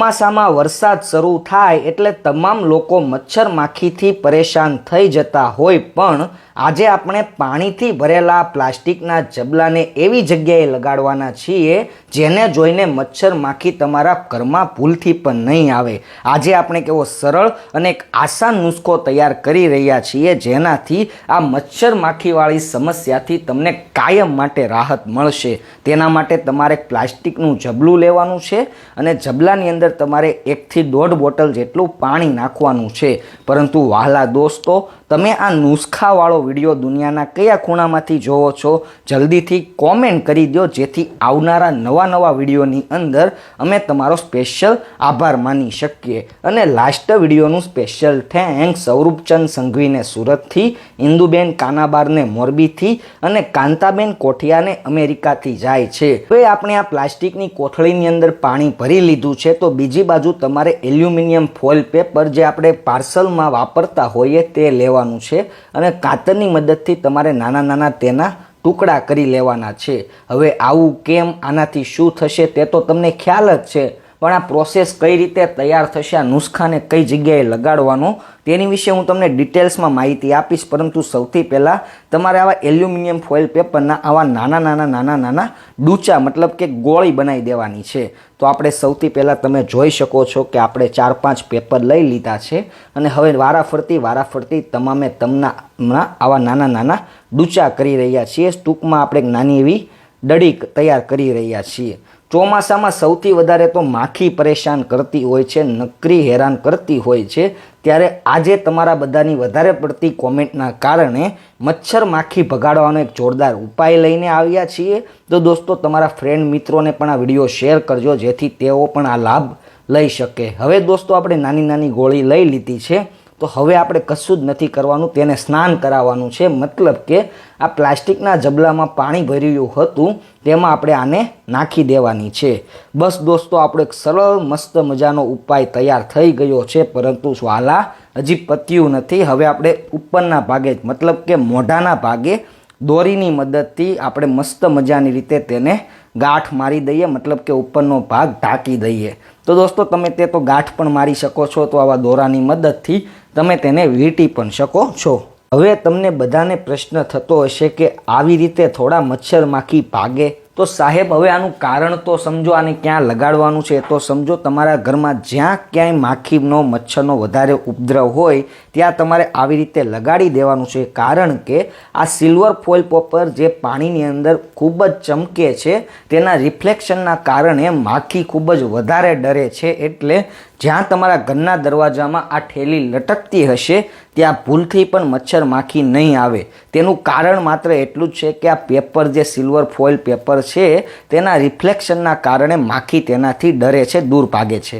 ચોમાસામાં વરસાદ શરૂ થાય એટલે તમામ લોકો મચ્છર માખીથી પરેશાન થઈ જતા હોય, પણ આજે આપણે પાણીથી ભરેલા પ્લાસ્ટિકના જબલાને એવી જગ્યાએ લગાડવાના છીએ જેને જોઈને મચ્છર માખી તમારા ઘરમાં ભૂલથી પણ નહીં આવે। આજે આપણે કેવો સરળ અને એક આસાન નુસ્ખો તૈયાર કરી રહ્યા છીએ જેનાથી આ મચ્છર માખીવાળી સમસ્યાથી તમને કાયમ માટે રાહત મળશે। તેના માટે તમારે પ્લાસ્ટિકનું જબલું લેવાનું છે અને જબલાની અંદર તમારે 1 થી 1.5 બોટલ જેટલું પાણી નાખવાનું છે। પરંતુ વહાલા દોસ્તો, તમે આ નુસ્ખાવાળો વિડીયો દુનિયાના કયા ખૂણામાંથી જોવો છો જલ્દીથી કોમેન્ટ કરી દો, જેથી આવનારા નવા વિડીયોની અંદર અમે તમારો સ્પેશિયલ આભાર માની શકીએ। અને લાસ્ટ વિડીયોનું સ્પેશિયલ થેન્ક્સ સૌરભચંદ સંઘવીને સુરતથી, ઇન્દુબેન કાનાબારને મોરબીથી અને કાંતાબેન કોઠિયાને અમેરિકાથી જાય છે। હવે આપણે આ પ્લાસ્ટિકની કોથળીની અંદર પાણી ભરી લીધું છે, તો બીજી બાજુ તમારે એલ્યુમિનિયમ ફોઇલ પેપર જે આપણે પાર્સલમાં વાપરતા હોઈએ તે લેવાનું છે અને કાતરની મદદથી તમારે નાના તેના ટુકડા કરી લેવાના છે। હવે આવું કેમ, આનાથી શું થશે તે તો તમને ખ્યાલ જ છે, પણ આ પ્રોસેસ કઈ રીતે તૈયાર થશે, આ નુસ્ખાને કઈ જગ્યાએ લગાડવાનો તેની વિશે હું તમને ડિટેલ્સમાં માહિતી આપીશ। પરંતુ સૌથી પહેલાં તમારે આવા એલ્યુમિનિયમ ફોઇલ પેપરના આવા નાના ડૂચા મતલબ કે ગોળી બનાવી દેવાની છે। તો આપણે સૌથી પહેલાં તમે જોઈ શકો છો કે આપણે 4-5 પેપર લઈ લીધા છે અને હવે વારાફરતી તમામે તમના આવા નાના ડૂચા કરી રહ્યા છીએ। ટૂંકમાં આપણે એક નાની એવી દડી તૈયાર કરી રહ્યા છીએ। ચોમાસામાં સૌથી વધારે તો માખી પરેશાન કરતી હોય છે, નકરી હેરાન કરતી હોય છે, ત્યારે આજે તમારા બધાની વધારે પડતી કોમેન્ટના કારણે મચ્છર માખી ભગાડવાનો એક જોરદાર ઉપાય લઈને આવ્યા છીએ। તો દોસ્તો, તમારા ફ્રેન્ડ મિત્રોને પણ આ વિડીયો શેર કરજો જેથી તેઓ પણ આ લાભ લઈ શકે। હવે દોસ્તો, આપણે નાની ગોળી લઈ લીધી છે, તો હવે આપણે કશું જ નથી કરવાનું, તેને સ્નાન કરાવવાનું છે। મતલબ કે આ પ્લાસ્ટિકના જબલામાં પાણી ભર્યું હતું તેમાં આપણે આને નાખી દેવાની છે। બસ દોસ્તો, આપણો એક સરળ મસ્ત મજાનો ઉપાય તૈયાર થઈ ગયો છે, પરંતુ વાલા હજી પત્યું નથી। હવે આપણે ઉપરના ભાગે મતલબ કે મોઢાના ભાગે દોરીની મદદથી આપણે મસ્ત મજાની રીતે તેને ગાંઠ મારી દઈએ, મતલબ કે ઉપરનો ભાગ ઢાંકી દઈએ। તો દોસ્તો, તમે તે તો ગાંઠ પણ મારી શકો છો, તો આવા દોરાની મદદથી તમે તેને વીંટી પણ શકો છો। હવે તમને બધાને પ્રશ્ન થતો હશે કે આવી રીતે થોડા મચ્છર માખી ભાગે? તો સાહેબ, હવે આનું કારણ તો સમજો, આને ક્યાં લગાડવાનું છે તો સમજો। તમારા ઘરમાં જ્યાં ક્યાંય માખીનો મચ્છરનો વધારે ઉપદ્રવ હોય ત્યાં તમારે આવી રીતે લગાડી દેવાનું છે, કારણ કે આ સિલ્વર ફોઇલ પેપર જે પાણીની અંદર ખૂબ જ ચમકે છે તેના રિફ્લેક્શનના કારણે માખી ખૂબ જ વધારે ડરે છે। એટલે જ્યાં તમારા ઘરના દરવાજામાં આ થેલી લટકતી હશે ત્યાં ભૂલથી પણ મચ્છર માખી નહીં આવે। તેનું કારણ માત્ર એટલું જ છે કે આ પેપર જે સિલ્વર ફોઇલ પેપર છે તેના રિફ્લેક્શનના કારણે માખી તેનાથી ડરે છે, દૂર ભાગે છે।